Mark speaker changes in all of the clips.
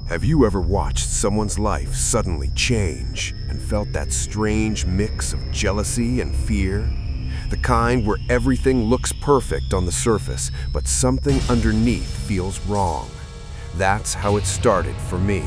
Speaker 1: Have you ever watched someone's life suddenly change and felt that strange mix of jealousy and fear? The kind where everything looks perfect on the surface, but something underneath feels wrong. That's how it started for me.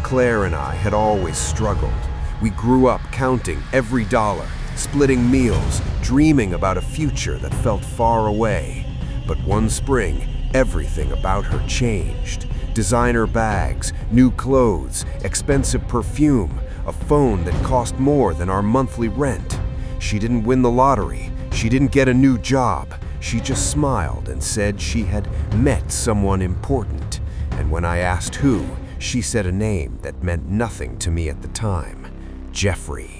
Speaker 1: Claire and I had always struggled. We grew up counting every dollar, splitting meals, dreaming about a future that felt far away. But one spring, everything about her changed. Designer bags, new clothes, expensive perfume, a phone that cost more than our monthly rent. She didn't win the lottery. She didn't get a new job. She just smiled and said she had met someone important. And when I asked who, she said a name that meant nothing to me at the time: Jeffrey.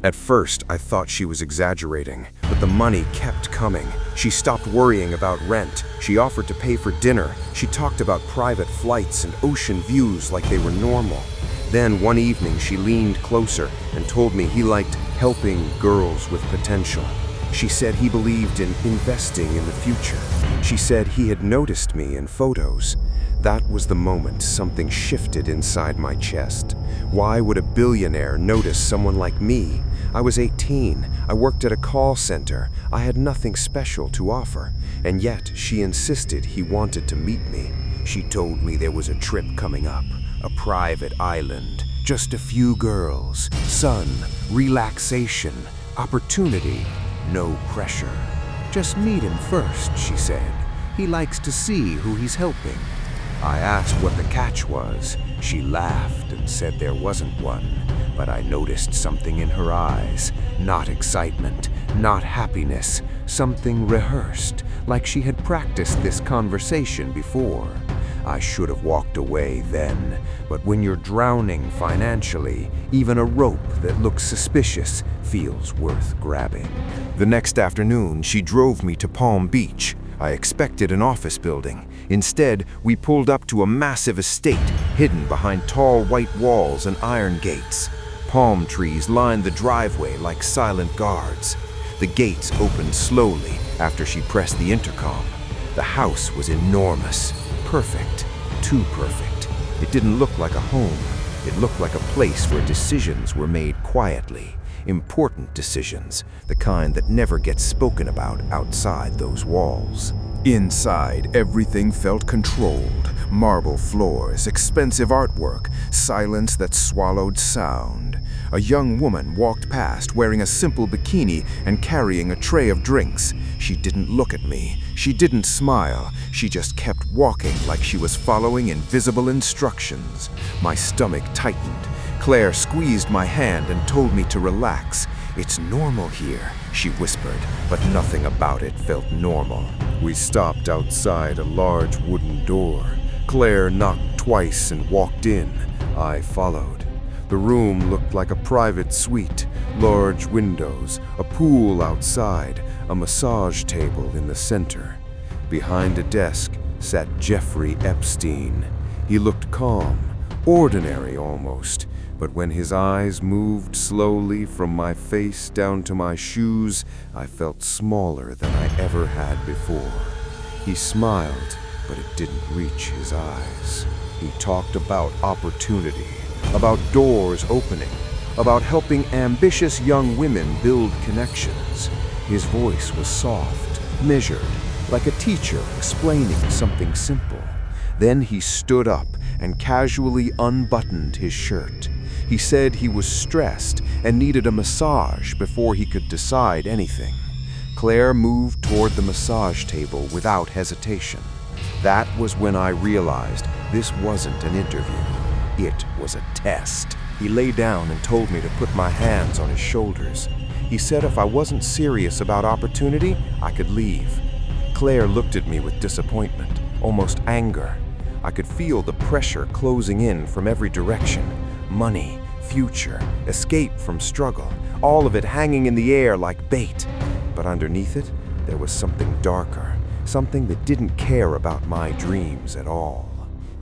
Speaker 1: At first, I thought she was exaggerating, but the money kept coming. She stopped worrying about rent. She offered to pay for dinner. She talked about private flights and ocean views like they were normal. Then one evening, she leaned closer and told me he liked helping girls with potential. She said he believed in investing in the future. She said he had noticed me in photos. That was the moment something shifted inside my chest. Why would a billionaire notice someone like me? I was 18. I worked at a call center. I had nothing special to offer. And yet, she insisted he wanted to meet me. She told me there was a trip coming up, a private island, just a few girls, sun, relaxation, opportunity, no pressure. Just meet him first, she said. He likes to see who he's helping. I asked what the catch was. She laughed and said there wasn't one, but I noticed something in her eyes. Not excitement, not happiness, something rehearsed, like she had practiced this conversation before. I should have walked away then, but when you're drowning financially, even a rope that looks suspicious feels worth grabbing. The next afternoon, she drove me to Palm Beach. I expected an office building. Instead, we pulled up to a massive estate hidden behind tall white walls and iron gates. Palm trees lined the driveway like silent guards. The gates opened slowly after she pressed the intercom. The house was enormous, perfect, too perfect. It didn't look like a home. It looked like a place where decisions were made quietly. Important decisions, the kind that never gets spoken about outside those walls. Inside, everything felt controlled. Marble floors, expensive artwork, silence that swallowed sound. A young woman walked past wearing a simple bikini and carrying a tray of drinks. She didn't look at me. She didn't smile. She just kept walking like she was following invisible instructions. My stomach tightened. Claire squeezed my hand and told me to relax. "It's normal here," she whispered, but nothing about it felt normal. We stopped outside a large wooden door. Claire knocked twice and walked in. I followed. The room looked like a private suite, large windows, a pool outside, a massage table in the center. Behind a desk sat Jeffrey Epstein. He looked calm, ordinary almost. But when his eyes moved slowly from my face down to my shoes, I felt smaller than I ever had before. He smiled, but it didn't reach his eyes. He talked about opportunity, about doors opening, about helping ambitious young women build connections. His voice was soft, measured, like a teacher explaining something simple. Then he stood up and casually unbuttoned his shirt. He said he was stressed and needed a massage before he could decide anything. Claire moved toward the massage table without hesitation. That was when I realized this wasn't an interview. It was a test. He lay down and told me to put my hands on his shoulders. He said if I wasn't serious about opportunity, I could leave. Claire looked at me with disappointment, almost anger. I could feel the pressure closing in from every direction. Money, future, escape from struggle, all of it hanging in the air like bait. But underneath it, there was something darker, something that didn't care about my dreams at all.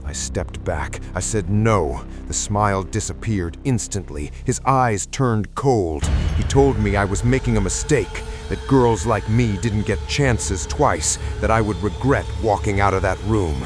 Speaker 1: I stepped back. I said no. The smile disappeared instantly. His eyes turned cold. He told me I was making a mistake, that girls like me didn't get chances twice, that I would regret walking out of that room.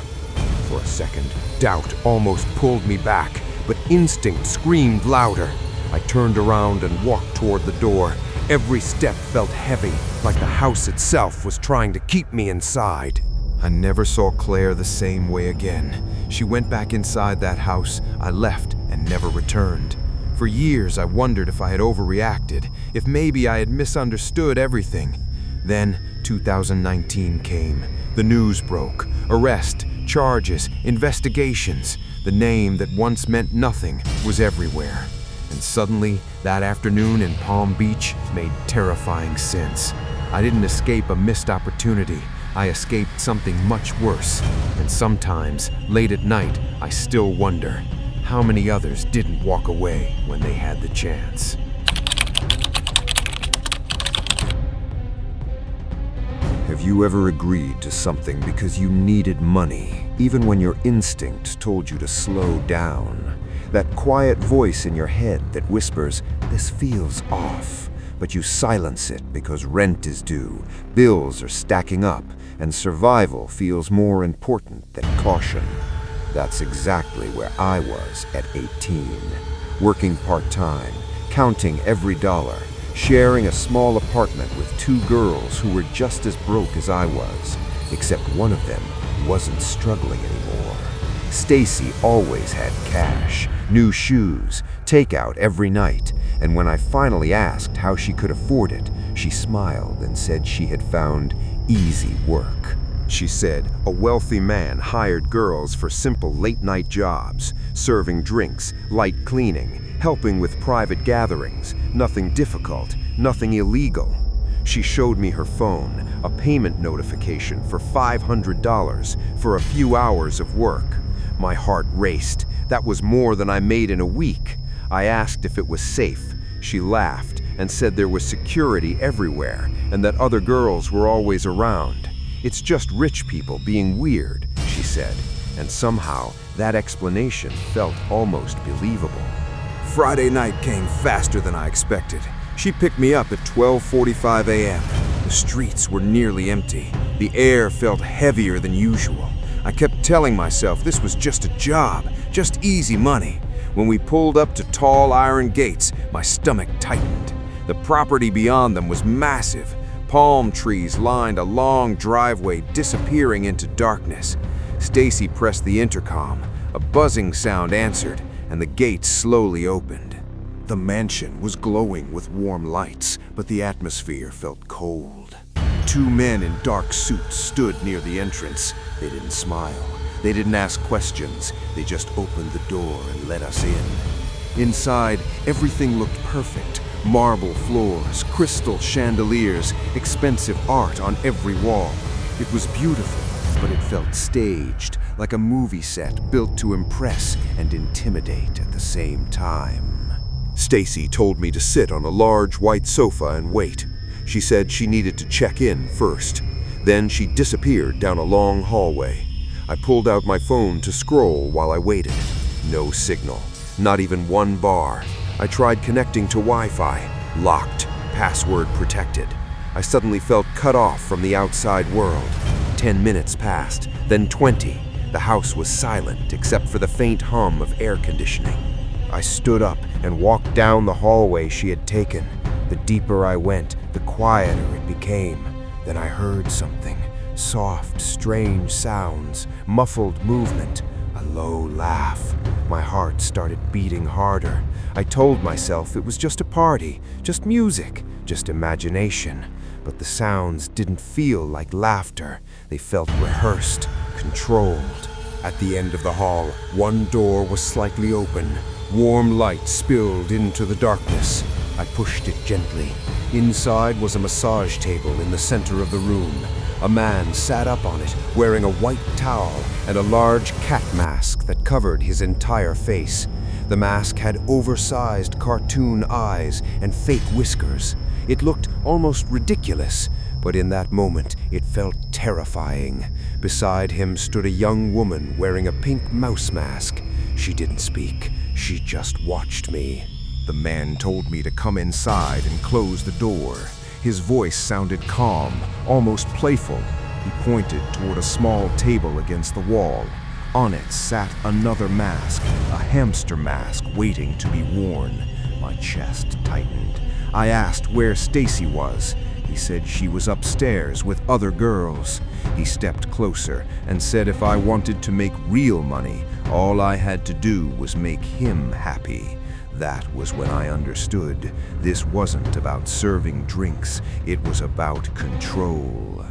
Speaker 1: For a second, doubt almost pulled me back, but instinct screamed louder. I turned around and walked toward the door. Every step felt heavy, like the house itself was trying to keep me inside. I never saw Claire the same way again. She went back inside that house, I left, and never returned. For years, I wondered if I had overreacted, if maybe I had misunderstood everything. Then, 2019 came. The news broke. Arrest, charges, investigations. The name that once meant nothing was everywhere. And suddenly, that afternoon in Palm Beach made terrifying sense. I didn't escape a missed opportunity. I escaped something much worse. And sometimes, late at night, I still wonder how many others didn't walk away when they had the chance. Have you ever agreed to something because you needed money, even when your instinct told you to slow down? That quiet voice in your head that whispers, "This feels off," but you silence it because rent is due, bills are stacking up, and survival feels more important than caution. That's exactly where I was at 18, working part-time, counting every dollar, sharing a small apartment with two girls who were just as broke as I was, except one of them wasn't struggling anymore. Stacy always had cash, new shoes, takeout every night, and when I finally asked how she could afford it, she smiled and said she had found easy work. She said a wealthy man hired girls for simple late-night jobs, serving drinks, light cleaning, helping with private gatherings, nothing difficult, nothing illegal. She showed me her phone, a payment notification for $500 for a few hours of work. My heart raced. That was more than I made in a week. I asked if it was safe. She laughed and said there was security everywhere and that other girls were always around. "It's just rich people being weird," she said, and somehow that explanation felt almost believable. Friday night came faster than I expected. She picked me up at 12:45 a.m. The streets were nearly empty. The air felt heavier than usual. I kept telling myself this was just a job, just easy money. When we pulled up to tall iron gates, my stomach tightened. The property beyond them was massive. Palm trees lined a long driveway disappearing into darkness. Stacy pressed the intercom. A buzzing sound answered, and the gates slowly opened. The mansion was glowing with warm lights, but the atmosphere felt cold. Two men in dark suits stood near the entrance. They didn't smile. They didn't ask questions. They just opened the door and let us in. Inside, everything looked perfect. Marble floors, crystal chandeliers, expensive art on every wall. It was beautiful, but it felt staged, like a movie set built to impress and intimidate at the same time. Stacy told me to sit on a large white sofa and wait. She said she needed to check in first. Then she disappeared down a long hallway. I pulled out my phone to scroll while I waited. No signal, not even one bar. I tried connecting to Wi-Fi. Locked, password protected. I suddenly felt cut off from the outside world. 10 minutes passed, then 20. The house was silent except for the faint hum of air conditioning. I stood up and walked down the hallway she had taken. The deeper I went, the quieter it became. Then I heard something. Soft, strange sounds, muffled movement, a low laugh. My heart started beating harder. I told myself it was just a party, just music, just imagination. But the sounds didn't feel like laughter. They felt rehearsed, controlled. At the end of the hall, one door was slightly open. Warm light spilled into the darkness. I pushed it gently. Inside was a massage table in the center of the room. A man sat up on it, wearing a white towel and a large cat mask that covered his entire face. The mask had oversized cartoon eyes and fake whiskers. It looked almost ridiculous, but in that moment it felt terrifying. Beside him stood a young woman wearing a pink mouse mask. She didn't speak, she just watched me. The man told me to come inside and close the door. His voice sounded calm, almost playful. He pointed toward a small table against the wall. On it sat another mask, a hamster mask waiting to be worn. My chest tightened. I asked where Stacy was. He said she was upstairs with other girls. He stepped closer and said if I wanted to make real money, all I had to do was make him happy. That was when I understood this wasn't about serving drinks, it was about control.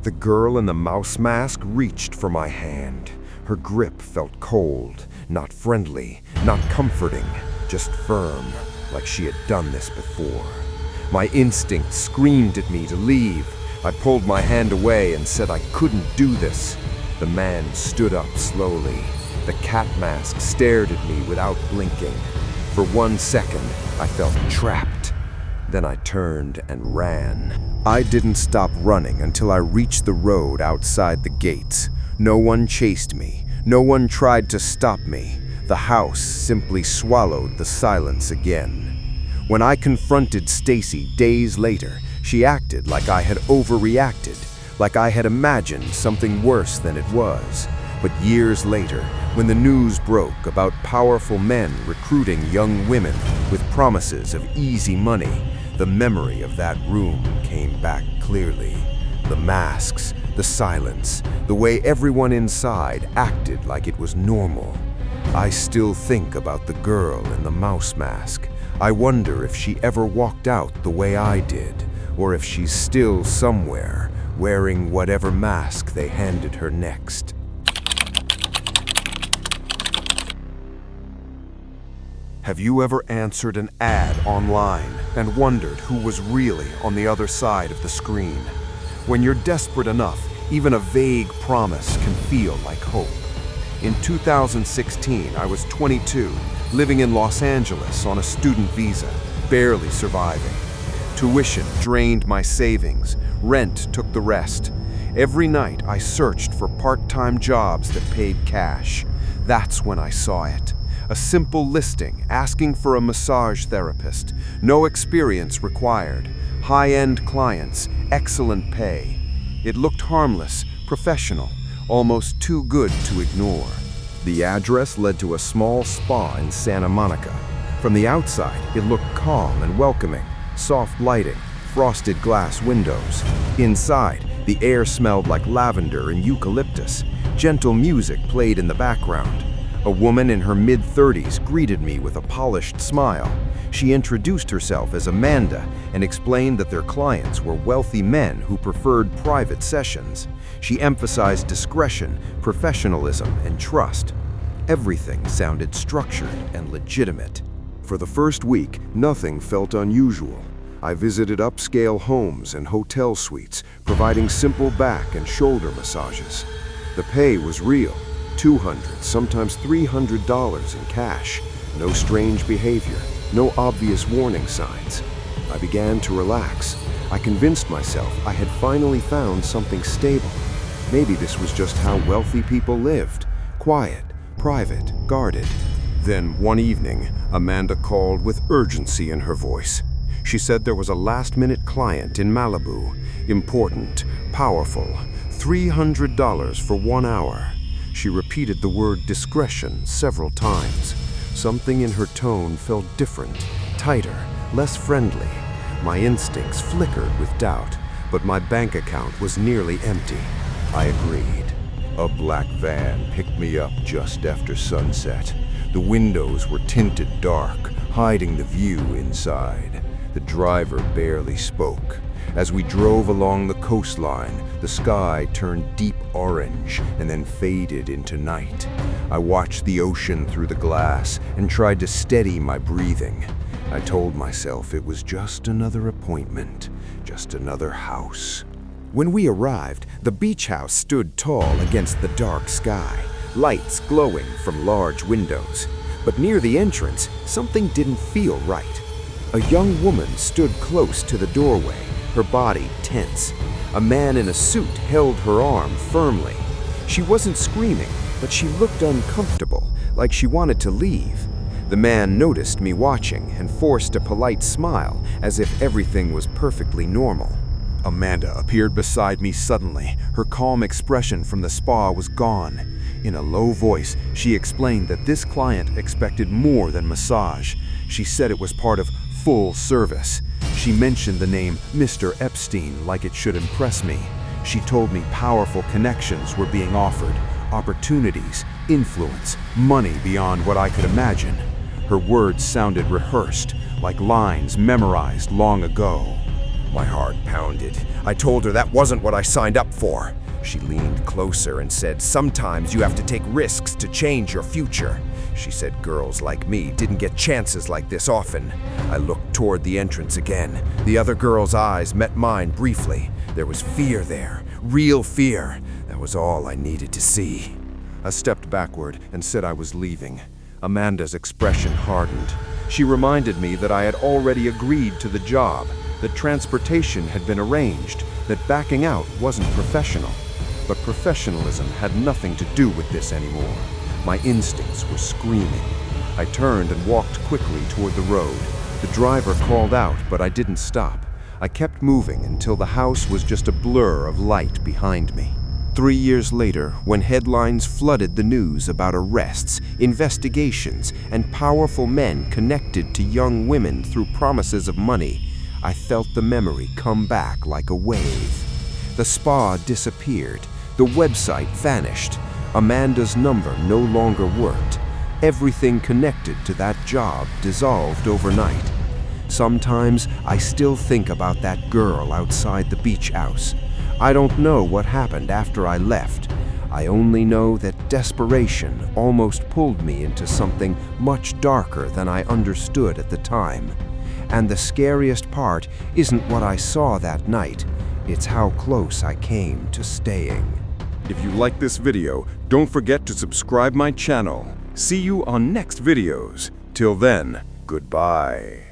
Speaker 1: The girl in the mouse mask reached for my hand. Her grip felt cold, not friendly, not comforting, just firm, like she had done this before. My instinct screamed at me to leave. I pulled my hand away and said I couldn't do this. The man stood up slowly. The cat mask stared at me without blinking. For 1 second, I felt trapped. Then I turned and ran. I didn't stop running until I reached the road outside the gates. No one chased me. No one tried to stop me. The house simply swallowed the silence again. When I confronted Stacy days later, she acted like I had overreacted, like I had imagined something worse than it was. But years later, when the news broke about powerful men recruiting young women with promises of easy money, the memory of that room came back clearly. The masks, the silence, the way everyone inside acted like it was normal. I still think about the girl in the mouse mask. I wonder if she ever walked out the way I did, or if she's still somewhere, wearing whatever mask they handed her next. Have you ever answered an ad online and wondered who was really on the other side of the screen? When you're desperate enough, even a vague promise can feel like hope. In 2016, I was 22, living in Los Angeles on a student visa, barely surviving. Tuition drained my savings, rent took the rest. Every night I searched for part-time jobs that paid cash. That's when I saw it. A simple listing asking for a massage therapist, no experience required, high-end clients, excellent pay. It looked harmless, professional, almost too good to ignore. The address led to a small spa in Santa Monica. From the outside, it looked calm and welcoming, soft lighting, frosted glass windows. Inside, the air smelled like lavender and eucalyptus. Gentle music played in the background. A woman in her mid-30s greeted me with a polished smile. She introduced herself as Amanda and explained that their clients were wealthy men who preferred private sessions. She emphasized discretion, professionalism, and trust. Everything sounded structured and legitimate. For the first week, nothing felt unusual. I visited upscale homes and hotel suites, providing simple back and shoulder massages. The pay was real. $200, sometimes $300 in cash. No strange behavior, no obvious warning signs. I began to relax. I convinced myself I had finally found something stable. Maybe this was just how wealthy people lived. Quiet, private, guarded. Then one evening, Amanda called with urgency in her voice. She said there was a last-minute client in Malibu. Important, powerful, $300 for 1 hour. She repeated the word discretion several times. Something in her tone felt different, tighter, less friendly. My instincts flickered with doubt, but my bank account was nearly empty. I agreed. A black van picked me up just after sunset. The windows were tinted dark, hiding the view inside. The driver barely spoke. As we drove along the coastline, the sky turned deep orange and then faded into night. I watched the ocean through the glass and tried to steady my breathing. I told myself it was just another appointment, just another house. When we arrived, the beach house stood tall against the dark sky, lights glowing from large windows. But near the entrance, something didn't feel right. A young woman stood close to the doorway, her body tense. A man in a suit held her arm firmly. She wasn't screaming, but she looked uncomfortable, like she wanted to leave. The man noticed me watching and forced a polite smile, as if everything was perfectly normal. Amanda appeared beside me suddenly. Her calm expression from the spa was gone. In a low voice, she explained that this client expected more than massage. She said it was part of full service. She mentioned the name Mr. Epstein like it should impress me. She told me powerful connections were being offered, opportunities, influence, money beyond what I could imagine. Her words sounded rehearsed, like lines memorized long ago.
Speaker 2: My heart pounded. I told her that wasn't what I signed up for. She leaned closer and said, "Sometimes you have to take risks to change your future." She said girls like me didn't get chances like this often. I looked toward the entrance again. The other girl's eyes met mine briefly. There was fear there, real fear. That was all I needed to see. I stepped backward and said I was leaving. Amanda's expression hardened. She reminded me that I had already agreed to the job, that transportation had been arranged, that backing out wasn't professional. But professionalism had nothing to do with this anymore. My instincts were screaming. I turned and walked quickly toward the road. The driver called out, but I didn't stop. I kept moving until the house was just a blur of light behind me. 3 years later, when headlines flooded the news about arrests, investigations, and powerful men connected to young women through promises of money, I felt the memory come back like a wave. The spa disappeared. The website vanished. Amanda's number no longer worked. Everything connected to that job dissolved overnight. Sometimes I still think about that girl outside the beach house. I don't know what happened after I left. I only know that desperation almost pulled me into something much darker than I understood at the time. And the scariest part isn't what I saw that night. It's how close I came to staying. If you like this video, don't forget to subscribe my channel. See you on next videos. Till then, goodbye.